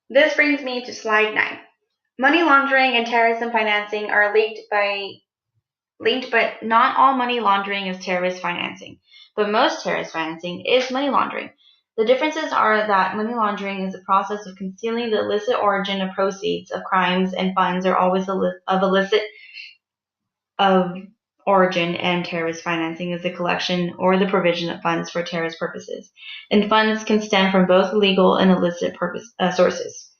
This brings me to slide 9. Money laundering and terrorism financing are linked, but not all money laundering is terrorist financing. But most terrorist financing is money laundering. The differences are that money laundering is the process of concealing the illicit origin of proceeds of crimes, and funds are always of illicit of origin, and terrorist financing is the collection or the provision of funds for terrorist purposes. And funds can stem from both legal and illicit sources.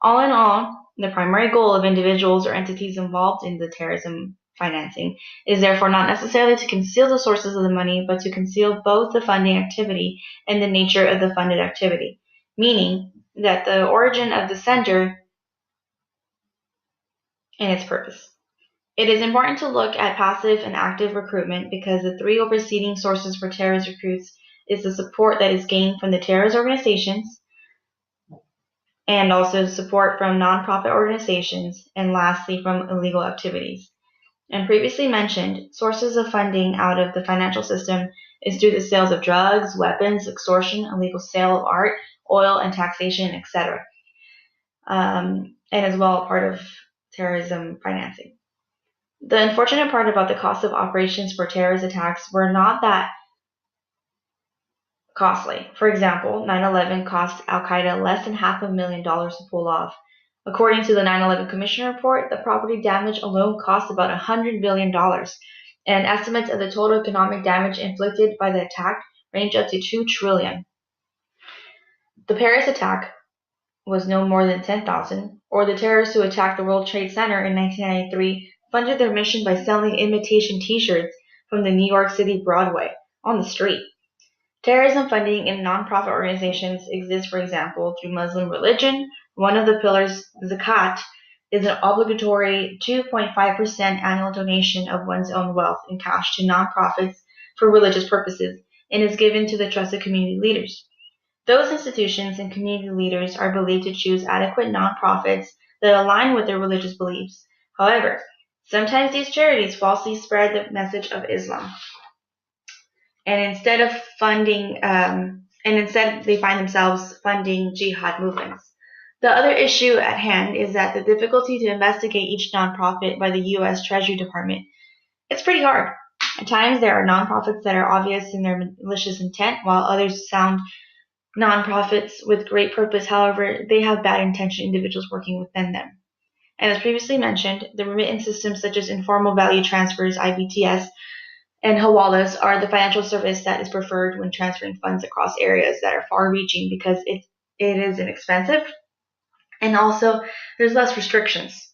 All in all, the primary goal of individuals or entities involved in the terrorism financing is therefore not necessarily to conceal the sources of the money, but to conceal both the funding activity and the nature of the funded activity, meaning that the origin of the sender and its purpose. It is important to look at passive and active recruitment because the three preceding sources for terrorist recruits is the support that is gained from the terrorist organizations, and also support from nonprofit organizations, and lastly from illegal activities. And previously mentioned, sources of funding out of the financial system is through the sales of drugs, weapons, extortion, illegal sale of art, oil, and taxation, etc. And as well part of terrorism financing. The unfortunate part about the cost of operations for terrorist attacks were not that costly. For example, 9/11 cost Al Qaeda less than $500,000 to pull off. According to the 9/11 Commission report, the property damage alone cost about $100 billion, and estimates of the total economic damage inflicted by the attack range up to $2 trillion. The Paris attack was no more than 10,000, or the terrorists who attacked the World Trade Center in 1993 funded their mission by selling imitation T-shirts from the New York City Broadway on the street. Terrorism funding in nonprofit organizations exists, for example, through Muslim religion. One of the pillars, zakat, is an obligatory 2.5% annual donation of one's own wealth in cash to nonprofits for religious purposes and is given to the trusted community leaders. Those institutions and community leaders are believed to choose adequate nonprofits that align with their religious beliefs. However, sometimes these charities falsely spread the message of Islam, and instead they find themselves funding jihad movements. The other issue at hand is that the difficulty to investigate each nonprofit by the U.S. Treasury Department. It's pretty hard. At times there are nonprofits that are obvious in their malicious intent, while others sound nonprofits with great purpose. However, they have bad intention individuals working within them. And as previously mentioned, the remittance systems such as informal value transfers, IVTS, and hawalas are the financial service that is preferred when transferring funds across areas that are far-reaching because it is inexpensive, and also there's less restrictions.